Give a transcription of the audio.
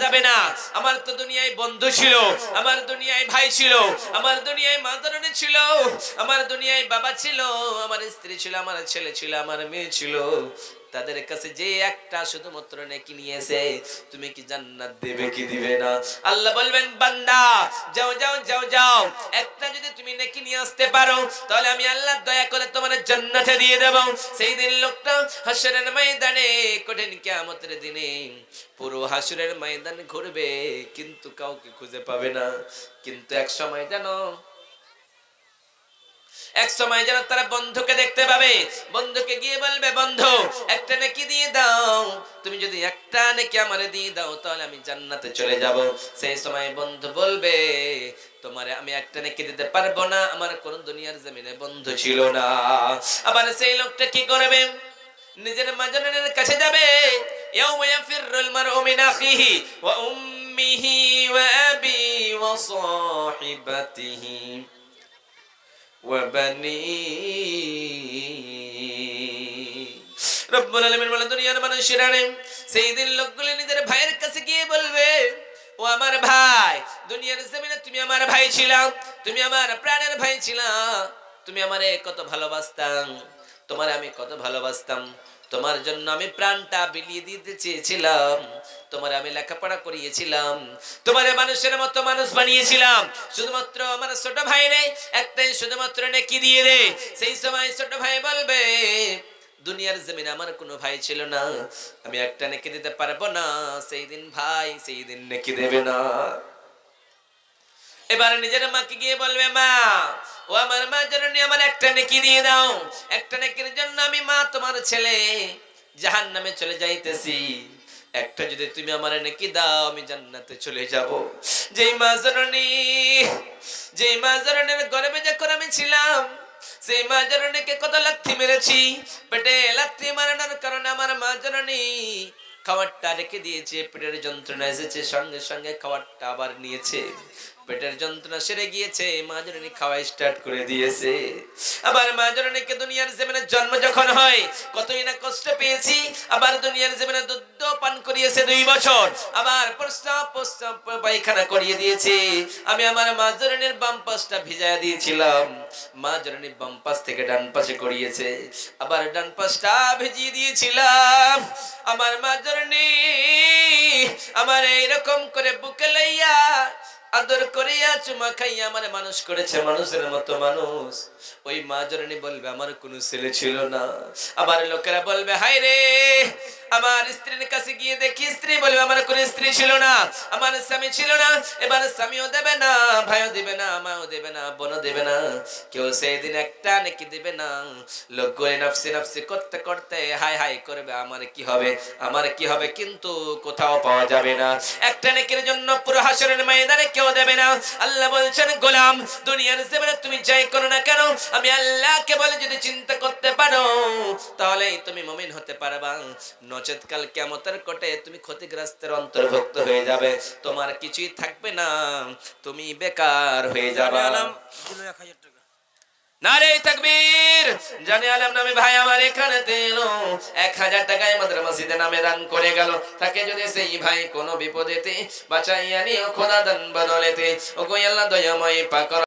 যাবে না। আমার তো দুনিয়ায় বন্ধু ছিল, আমার দুনিয়ায় ভাই ছিল, আমার দুনিয়ায় মা জননী ছিল, আমার দুনিয়ায় বাবা ছিল, আমার স্ত্রী ছিল, আমার ছেলে ছিল, আমার মেয়ে ছিল। তাদের কাছে যে একটা শুধুমাত্র নেকি নিয়েছে, তুমি কি জান্নাত দেবে কি দিবে না? আল্লাহ বলবেন বান্দা যাও যাও যাও যাও, একটা যদি তুমি নেকি নিয়ে আসতে পারো তাহলে আমি আল্লাহ দয়া করে তোমার জান্নাতে দিয়ে দেব। সেই দিন লোকটা হাসরের ময়দানে, কঠিন কিয়ামতের দিনে পুরো হাসরের ময়দান ঘুরবে কিন্তু কাউকে খুঁজে পাবে না। কিন্তু এক সময় যেন তারা বন্ধুকে দেখতে পাবে, বন্ধুকে গিয়ে বলবে বন্ধু একটা নেকি দিয়ে দাও, তুমি যদি একটা নেকি আমারে দিয়ে দাও তাহলে আমি জান্নাতে চলে যাব। সেই সময় বন্ধু বলবে তোমারে আমি একটা নেকি দিতে পারবো না, আমার কোন দুনিয়ার জমিনে বন্ধু ছিল না। আবার সেই লোকটা কি করবে? নিজের মাজনের কাছে যাবে। ইয়াউমা ইয়াফিরুল মারউ মিন আখিহি ওয়া উম্মিহি ওয়া আবি ওয়া সাহিবাতিহি ওয়া বানি। রব্বুল আলামিন বলেন দুনিয়ার মানুষেরা সেই দিন লোকগুলো নিজের ভাইয়ের কাছে গিয়ে বলবে ও আমার ভাই, দুনিয়ার জমিনে তুমি আমার ভাই ছিলা, তুমি আমার প্রাণের ভাই ছিলা, তুমি আমারে কত ভালোবাসতাম, তোমার আমি কত ভালোবাসতাম, তোমার জন্য আমি প্রাণটা বিলিয়ে দিতে চেয়েছিলাম, তোমার আমি লেখাপড়া করিয়েছিলাম, তোমারে মানুষের মতো মানুষ বানিয়েছিলাম, শুধুমাত্র আমার ছোট ভাই রে একটাই শুধুমাত্র নেকি দিয়ে দে। সেই সময় ছোট ভাই বলবে দুনিয়ার জমিনে আমার কোনো ভাই ছিল না, আমি একটা নেকি দিতে পারবো না। সেই দিন ভাই সেই দিন নেকি দেবে না। এবার নিজের মাকে গিয়ে বলবে মা ও আমার মা জননী আমার একটা নেকি দিয়ে দাও, একটা নেকির জন্য আমি মা তোমার ছেলে জাহান্নামে চলে যাইতেছি, একটা যদি তুমি আমার নেকি দাও আমি জান্নাতে চলে যাব। যেই মা জননীর গর্ভে যখন আমি ছিলাম সেই মা জননীকে কত লাথি মেরেছি, পেটে লাথি মারানোর কারণে আমার মা জননী খাবারটা রেখে দিয়েছে, পেটের যন্ত্রণা এসেছে সঙ্গে সঙ্গে খাবারটা আবার নিয়েছে, পেটের যন্ত্রণা সেরে গিয়েছে, মা জননী খাওয়া স্টার্ট করে দিয়েছে। আবার মা জননীকে দুনিয়ার জমিনে জন্ম যখন হয় কতই না কষ্ট পেয়েছি, আবার দুনিয়ার জমিনে দুধ পান করিয়েছে 2 বছর, আবার প্রস্রাব পায়খানা করিয়ে দিয়েছে। আমি আমার মা জননীর বাম পাশটা ভিজায়া দিয়েছিলাম, মা জননী বাম পাশ থেকে ডান পাশে করিয়েছে, আবার ডান পাশটা ভিজিয়ে দিয়েছিলাম। আমার মা জননী আমার এইরকম করে বুকে লইয়া আদর করিয়া চুমা খাইয়া আমার মানুষ করেছে, মানুষের মতো মানুষ। ওই মা জননী বলবে আমার কোনো ছেলে ছিল না। আবার লোকেরা বলবে হায় রে, আমার স্ত্রীর কাছে গিয়ে দেখি স্ত্রী বলবে আমার কোনো স্ত্রী ছিল না, আমার স্বামী ছিল না। এবার স্বামীও দেবে না, ভাইও দেবে না, মাও দেবে না, বোনও দেবে না, কেউ সেই দিন একটা নেকি দেবে না। লোকগুলো নাফসি নাফসি করতে করতে হাই হাই করবে আমার কি হবে, আমার কি হবে, কিন্তু কোথাও পাওয়া যাবে না। একটা নেকির জন্য পুরো হাসরের ময়দানে কেউ দেবে না। আল্লাহ বলছেন গোলাম দুনিয়ার জমিনে তুমি যাই করো না কেন, আমি আল্লাহকে বলে যদি চিন্তা করতে পারো তাহলেই তুমি মুমিন হতে পারবা, নচেত কাল কিয়ামতের কোটে তুমি ক্ষতিগ্রস্তের অন্তর্ভুক্ত হয়ে যাবে, তোমার কিছুই থাকবে না, তুমি বেকার হয়ে যাবে। নারে তাকবীর, জানে আলম নামে ভাই আমার এখানে এলো 1000 টাকায় মাদ্রাসা মসজিদে নামে দান করে গেল, তাকে যদি সেই ভাই কোনো বিপদেতে বাঁচাইয়া নিও খোদা দান বদলেতে, ও গো আল্লাহ দয়াময় পাক